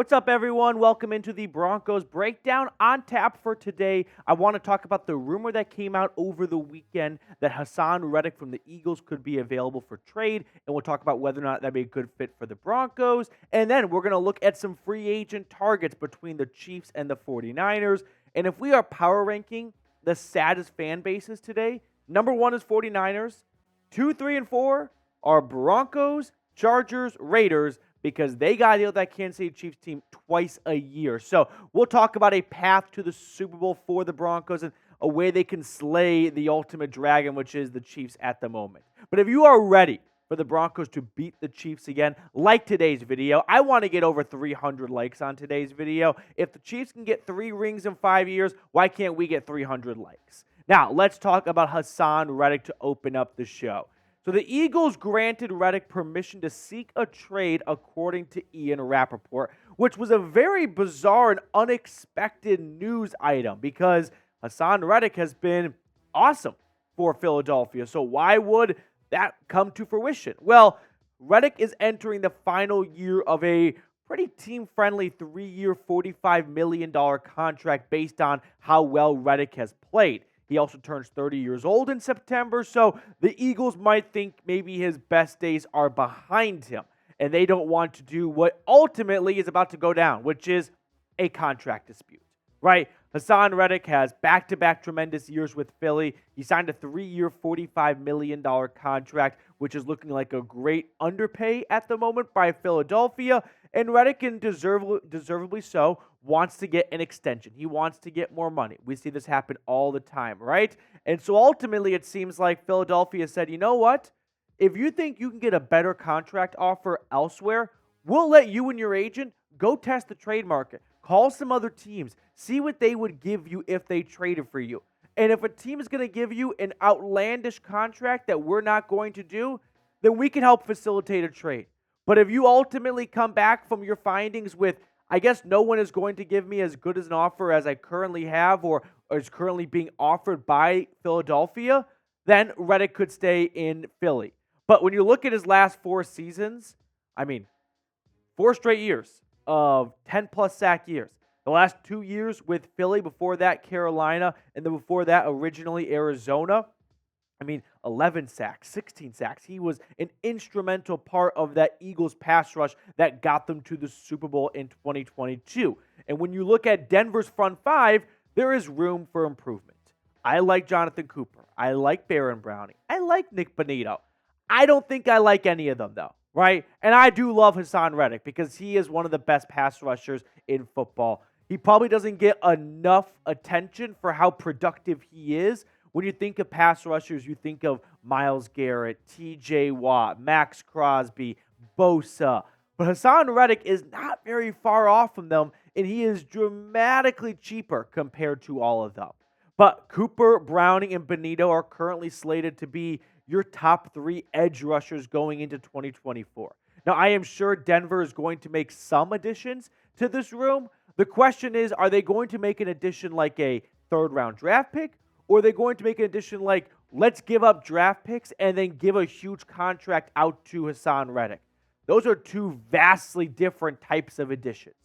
What's up, everyone? Welcome into the Broncos Breakdown. On tap for today, I want to talk about the rumor that came out over the weekend that Haason Reddick from the Eagles could be available for trade, and we'll talk about whether or not that'd be a good fit for the Broncos. And then we're going to look at some free agent targets between the Chiefs and the 49ers. And if we are power ranking the saddest fan bases today, number 1 is 49ers, 2, 3, and 4 are Broncos, Chargers, Raiders, because they got to deal with that Kansas City Chiefs team twice a year. So we'll talk about a path to the Super Bowl for the Broncos and a way they can slay the ultimate dragon, which is the Chiefs at the moment. But if you are ready for the Broncos to beat the Chiefs again, like today's video, I want to get over 300 likes on today's video. If the Chiefs can get 3 rings in 5 years, why can't we get 300 likes? Now, let's talk about Haason Reddick to open up the show. So the Eagles granted Reddick permission to seek a trade, according to Ian Rapoport, which was a very bizarre and unexpected news item because Haason Reddick has been awesome for Philadelphia. So why would that come to fruition? Well, Reddick is entering the final year of a pretty team-friendly 3-year, $45 million contract based on how well Reddick has played. He also turns 30 years old in September, so the Eagles might think maybe his best days are behind him, and they don't want to do what ultimately is about to go down, which is a contract dispute, right? Haason Reddick has back-to-back tremendous years with Philly. He signed a 3-year, $45 million contract, which is looking like a great underpay at the moment by Philadelphia, and Reddick, and deservedly so, wants to get an extension. He wants to get more money. We see this happen all the time, right? And so ultimately, it seems like Philadelphia said, you know what? If you think you can get a better contract offer elsewhere, we'll let you and your agent go test the trade market. Call some other teams. See what they would give you if they traded for you. And if a team is going to give you an outlandish contract that we're not going to do, then we can help facilitate a trade. But if you ultimately come back from your findings with, I guess no one is going to give me as good as an offer as I currently have or is currently being offered by Philadelphia, then Reddick could stay in Philly. But when you look at his last 4 seasons, 4 straight years of 10-plus sack years. The last 2 years with Philly, before that Carolina, and then before that originally Arizona. 11 sacks, 16 sacks. He was an instrumental part of that Eagles pass rush that got them to the Super Bowl in 2022. And when you look at Denver's front 5, there is room for improvement. I like Jonathan Cooper. I like Baron Browning. I like Nick Bonito. I don't think I like any of them, though, right? And I do love Haason Reddick because he is one of the best pass rushers in football. He probably doesn't get enough attention for how productive he is. When you think of pass rushers, you think of Myles Garrett, T.J. Watt, Max Crosby, Bosa. But Haason Reddick is not very far off from them, and he is dramatically cheaper compared to all of them. But Cooper, Browning, and Bonito are currently slated to be your top 3 edge rushers going into 2024. Now, I am sure Denver is going to make some additions to this room. The question is, are they going to make an addition like a 3rd-round draft pick? Or are they going to make an addition like, let's give up draft picks and then give a huge contract out to Haason Reddick? Those are 2 vastly different types of additions.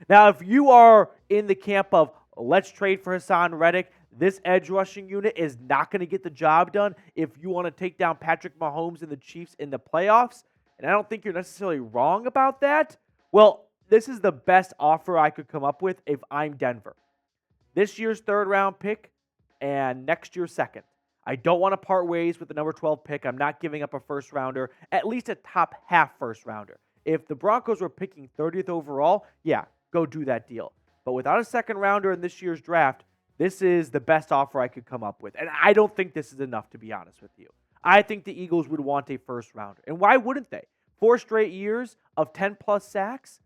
Now, if you are in the camp of, let's trade for Haason Reddick, this edge rushing unit is not going to get the job done if you want to take down Patrick Mahomes and the Chiefs in the playoffs, and I don't think you're necessarily wrong about that, well, this is the best offer I could come up with if I'm Denver. This year's 3rd-round pick, and next year's 2nd. I don't want to part ways with the number 12 pick. I'm not giving up a first-rounder, at least a top half first-rounder. If the Broncos were picking 30th overall, yeah, go do that deal. But without a 2nd-rounder in this year's draft, this is the best offer I could come up with. And I don't think this is enough, to be honest with you. I think the Eagles would want a first-rounder. And why wouldn't they? 4 straight years of 10-plus sacks?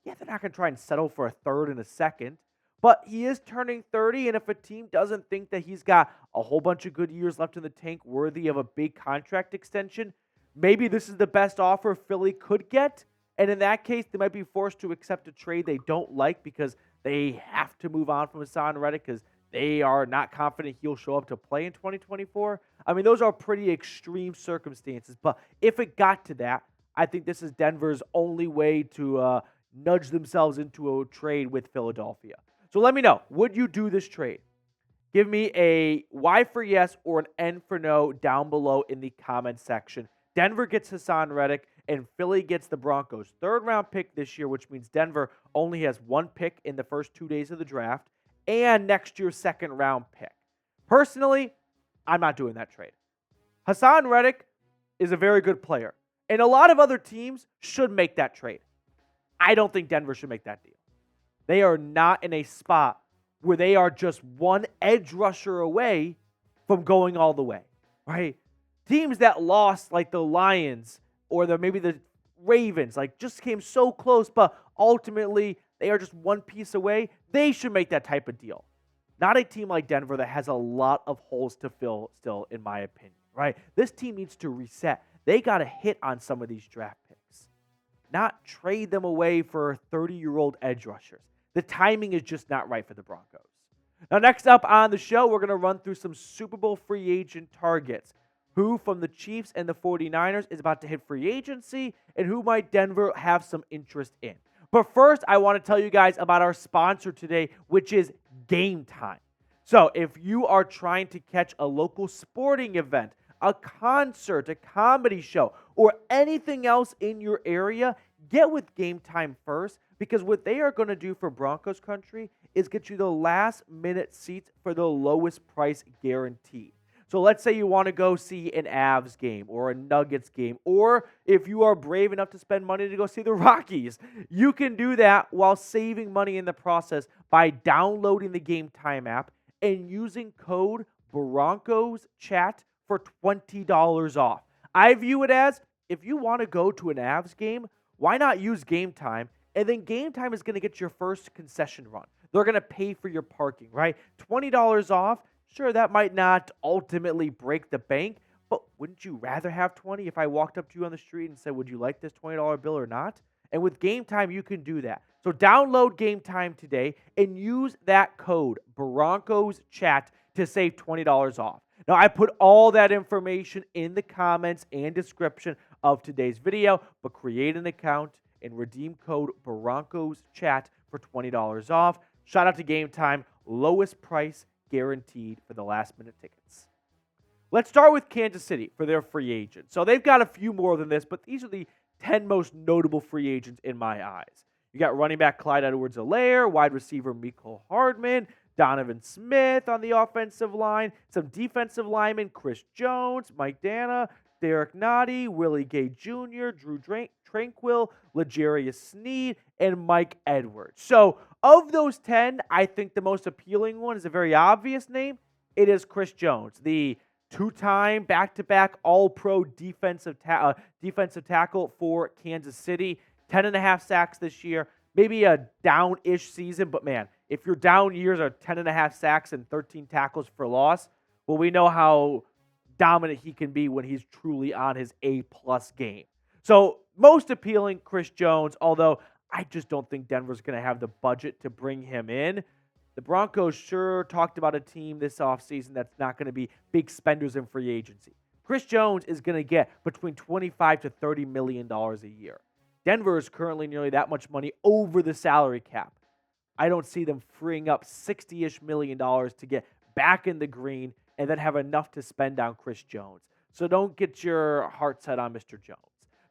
Yeah, they're not going to try and settle for a 3rd and a 2nd. But he is turning 30, and if a team doesn't think that he's got a whole bunch of good years left in the tank worthy of a big contract extension, maybe this is the best offer Philly could get. And in that case, they might be forced to accept a trade they don't like because they have to move on from Haason Reddick because they are not confident he'll show up to play in 2024. Those are pretty extreme circumstances. But if it got to that, I think this is Denver's only way to nudge themselves into a trade with Philadelphia. So let me know, would you do this trade? Give me a Y for yes or an N for no down below in the comment section. Denver gets Haason Reddick, and Philly gets the Broncos' third-round pick this year, which means Denver only has one pick in the first 2 days of the draft, and next year's second-round pick. Personally, I'm not doing that trade. Haason Reddick is a very good player, and a lot of other teams should make that trade. I don't think Denver should make that deal. They are not in a spot where they are just one edge rusher away from going all the way, right? Teams that lost, like the Lions or maybe the Ravens, like just came so close, but ultimately they are just one piece away. They should make that type of deal. Not a team like Denver that has a lot of holes to fill still, in my opinion, right? This team needs to reset. They got to hit on some of these draft picks, not trade them away for 30-year-old edge rushers. The timing is just not right for the Broncos. Now, next up on the show, we're going to run through some Super Bowl free agent targets. Who from the Chiefs and the 49ers is about to hit free agency, and who might Denver have some interest in. But first, I want to tell you guys about our sponsor today, which is Game Time. So if you are trying to catch a local sporting event, a concert, a comedy show, or anything else in your area, get with Game Time first, because what they are going to do for Broncos country is get you the last-minute seats for the lowest price guaranteed. So let's say you want to go see an Avs game or a Nuggets game, or if you are brave enough to spend money to go see the Rockies, you can do that while saving money in the process by downloading the Game Time app and using code BroncosChat for $20 off. I view it as, if you want to go to an Avs game, why not use Game Time? And then Game Time is going to get your first concession run. They're going to pay for your parking, right? $20 off. Sure, that might not ultimately break the bank, but wouldn't you rather have 20 if I walked up to you on the street and said, would you like this $20 bill or not? And with Game Time, you can do that. So download Game Time today and use that code BroncosChat to save $20 off. Now, I put all that information in the comments and description of today's video, but create an account and redeem code BroncosChat for $20 off. Shout out to Game Time, lowest price guaranteed for the last-minute tickets. Let's start with Kansas City for their free agents. So they've got a few more than this, but these are the 10 most notable free agents in my eyes. You got running back Clyde Edwards-Helaire, wide receiver Mecole Hardman, Donovan Smith on the offensive line, some defensive linemen, Chris Jones, Mike Dana, Derek Nottie, Willie Gay Jr., Drew Tranquill, L'Jarius Sneed, and Mike Edwards. So of those 10, I think the most appealing one is a very obvious name. It is Chris Jones, the two-time back-to-back All-Pro defensive tackle for Kansas City. 10.5 sacks this year. Maybe a down-ish season, but man, if your down years are 10.5 sacks and 13 tackles for loss, well, we know how dominant he can be when he's truly on his A-plus game. So most appealing, Chris Jones, although I just don't think Denver's going to have the budget to bring him in. The Broncos sure talked about a team this offseason that's not going to be big spenders in free agency. Chris Jones is going to get between $25 to $30 million a year. Denver is currently nearly that much money over the salary cap. I don't see them freeing up $60-ish million to get back in the green and then have enough to spend on Chris Jones. So don't get your heart set on Mr. Jones.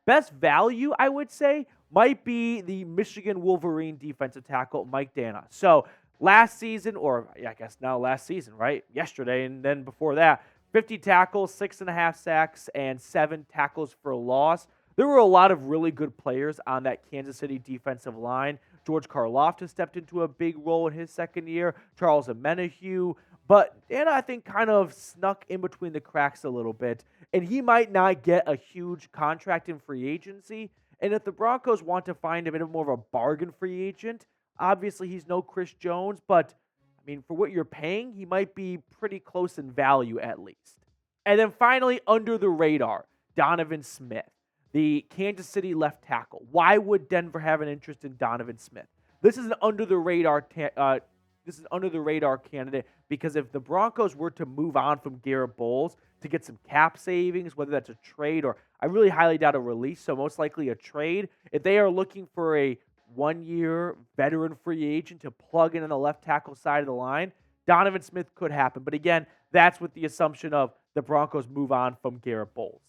Best value, I would say, might be the Michigan Wolverine defensive tackle, Mike Dana. So last season, or I guess now last season, right? Yesterday and then before that, 50 tackles, 6.5 sacks, and 7 tackles for loss. There were a lot of really good players on that Kansas City defensive line. George Karlaftis stepped into a big role in his second year. Charles Omenihu. But Dana, I think, kind of snuck in between the cracks a little bit. And he might not get a huge contract in free agency. And if the Broncos want to find a bit more of a bargain free agent, obviously he's no Chris Jones. But, I mean, for what you're paying, he might be pretty close in value at least. And then finally, under the radar, Donovan Smith, the Kansas City left tackle. Why would Denver have an interest in Donovan Smith? This is an under the radar candidate because if the Broncos were to move on from Garrett Bowles to get some cap savings, whether that's a trade or I really highly doubt a release, so most likely a trade. If they are looking for a 1-year veteran free agent to plug in on the left tackle side of the line, Donovan Smith could happen. But again, that's with the assumption of the Broncos move on from Garrett Bowles.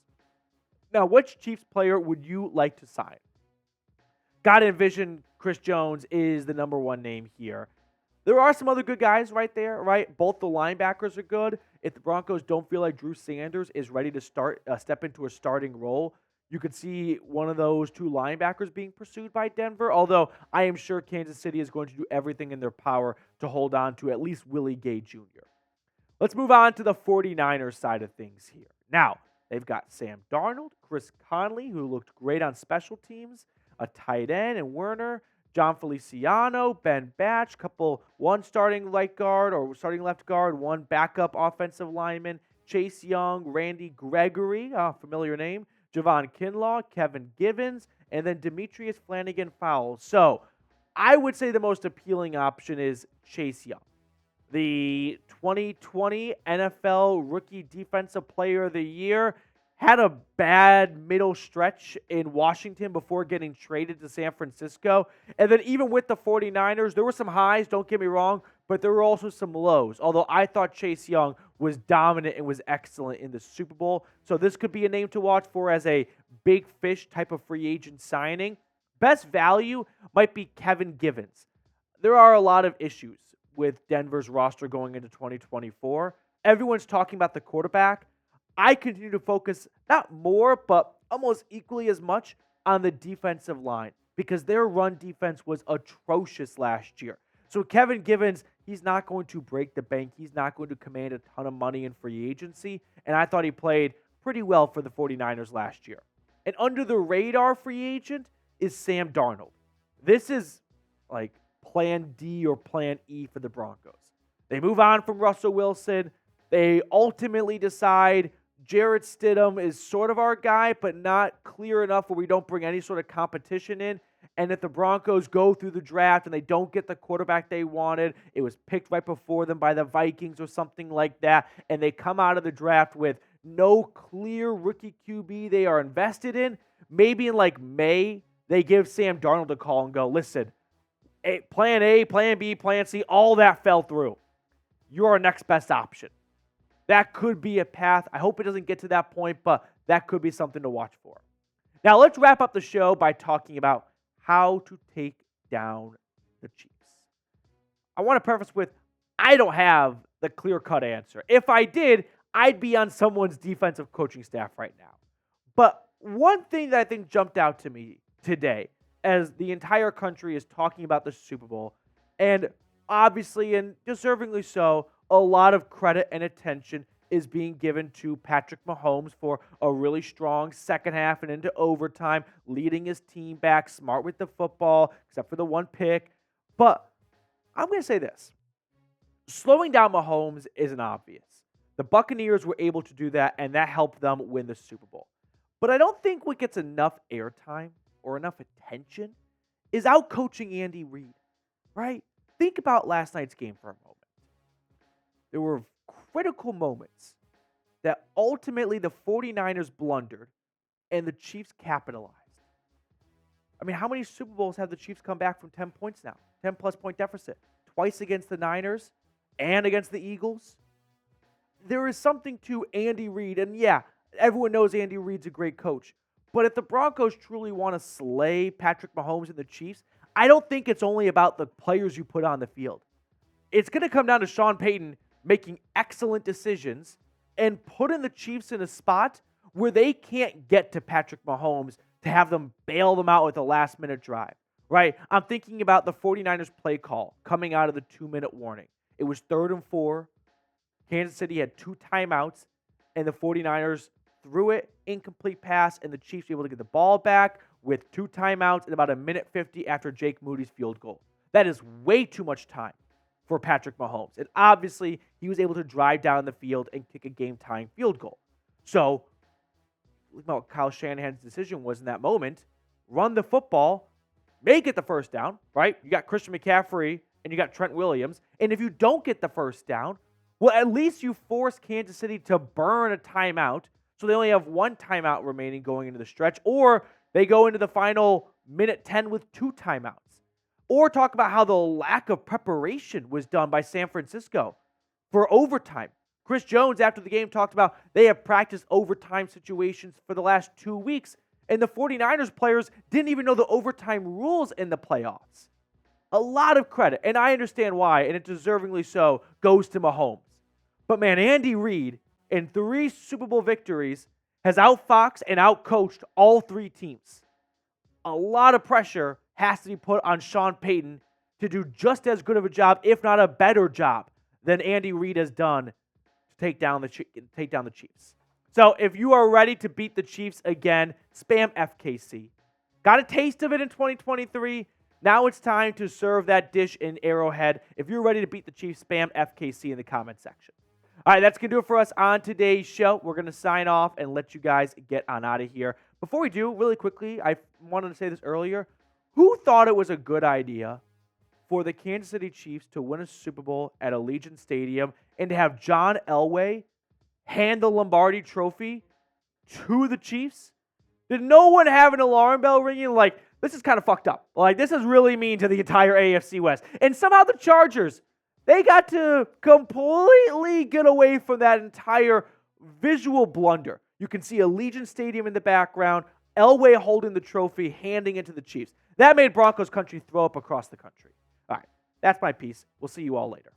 Now, which Chiefs player would you like to sign? Got to envision Chris Jones is the number one name here. There are some other good guys right there, right? Both the linebackers are good. If the Broncos don't feel like Drew Sanders is ready to step into a starting role, you could see one of those two linebackers being pursued by Denver, although I am sure Kansas City is going to do everything in their power to hold on to at least Willie Gay Jr. Let's move on to the 49ers side of things here. Now, they've got Sam Darnold, Chris Conley, who looked great on special teams, a tight end, and Woerner, Jon Feliciano, Ben Bartch, one starting right guard or starting left guard, one backup offensive lineman, Chase Young, Randy Gregory, familiar name, Javon Kinlaw, Kevin Givens, and then Demetrius Flannigan-Fowles. So I would say the most appealing option is Chase Young. The 2020 NFL Rookie Defensive Player of the Year had a bad middle stretch in Washington before getting traded to San Francisco. And then even with the 49ers, there were some highs, don't get me wrong, but there were also some lows. Although I thought Chase Young was dominant and was excellent in the Super Bowl. So this could be a name to watch for as a big fish type of free agent signing. Best value might be Kevin Givens. There are a lot of issues with Denver's roster going into 2024. Everyone's talking about the quarterback. I continue to focus not more, but almost equally as much on the defensive line because their run defense was atrocious last year. So Kevin Givens, he's not going to break the bank. He's not going to command a ton of money in free agency. And I thought he played pretty well for the 49ers last year. And under the radar free agent is Sam Darnold. This is like plan D or plan E for the Broncos. They move on from Russell Wilson. They ultimately decide Jarrett Stidham is sort of our guy, but not clear enough where we don't bring any sort of competition in. And if the Broncos go through the draft and they don't get the quarterback they wanted, it was picked right before them by the Vikings or something like that, and they come out of the draft with no clear rookie QB they are invested in, maybe in like May, they give Sam Darnold a call and go, listen, plan A, plan B, plan C, all that fell through. You're our next best option. That could be a path. I hope it doesn't get to that point, but that could be something to watch for. Now, let's wrap up the show by talking about how to take down the Chiefs. I want to preface with, I don't have the clear-cut answer. If I did, I'd be on someone's defensive coaching staff right now. But one thing that I think jumped out to me today, as the entire country is talking about the Super Bowl, and obviously, and deservingly so, a lot of credit and attention is being given to Patrick Mahomes for a really strong second half and into overtime, leading his team back, smart with the football, except for the one pick. But I'm going to say this. Slowing down Mahomes isn't obvious. The Buccaneers were able to do that, and that helped them win the Super Bowl. But I don't think what gets enough airtime or enough attention is out-coaching Andy Reid, right? Think about last night's game for a moment. There were critical moments that ultimately the 49ers blundered and the Chiefs capitalized. I mean, how many Super Bowls have the Chiefs come back from 10 points now? 10-plus point deficit. Twice against the Niners and against the Eagles. There is something to Andy Reid, and yeah, everyone knows Andy Reid's a great coach. But if the Broncos truly want to slay Patrick Mahomes and the Chiefs, I don't think it's only about the players you put on the field. It's going to come down to Sean Payton making excellent decisions and putting the Chiefs in a spot where they can't get to Patrick Mahomes to have them bail them out with a last-minute drive, right? I'm thinking about the 49ers play call coming out of the 2-minute warning. It was 3rd and 4. Kansas City had 2 timeouts, and the 49ers threw it, incomplete pass, and the Chiefs were able to get the ball back with 2 timeouts and about 1:50 after Jake Moody's field goal. That is way too much time for Patrick Mahomes. And obviously, he was able to drive down the field and kick a game-tying field goal. So, look at what Kyle Shanahan's decision was in that moment. Run the football, make it the first down, right? You got Christian McCaffrey and you got Trent Williams. And if you don't get the first down, well, at least you force Kansas City to burn a timeout. So they only have 1 timeout remaining going into the stretch. Or they go into the final minute 10 with 2 timeouts. or talk about how the lack of preparation was done by San Francisco for overtime. Chris Jones, after the game, talked about they have practiced overtime situations for the last 2 weeks, and the 49ers players didn't even know the overtime rules in the playoffs. A lot of credit, and I understand why, and it deservingly so, goes to Mahomes. But man, Andy Reid, in 3 Super Bowl victories, has outfoxed and outcoached all 3 teams. A lot of pressure has to be put on Sean Payton to do just as good of a job, if not a better job, than Andy Reid has done to take down the Chiefs. So if you are ready to beat the Chiefs again, spam FKC. Got a taste of it in 2023. Now it's time to serve that dish in Arrowhead. If you're ready to beat the Chiefs, spam FKC in the comment section. All right, that's going to do it for us on today's show. We're going to sign off and let you guys get on out of here. Before we do, really quickly, I wanted to say this earlier. Who thought it was a good idea for the Kansas City Chiefs to win a Super Bowl at Allegiant Stadium and to have John Elway hand the Lombardi Trophy to the Chiefs? Did no one have an alarm bell ringing like, this is kind of fucked up? Like, this is really mean to the entire AFC West. And somehow the Chargers, they got to completely get away from that entire visual blunder. You can see Allegiant Stadium in the background, Elway holding the trophy, handing it to the Chiefs. That made Broncos country throw up across the country. All right, that's my piece. We'll see you all later.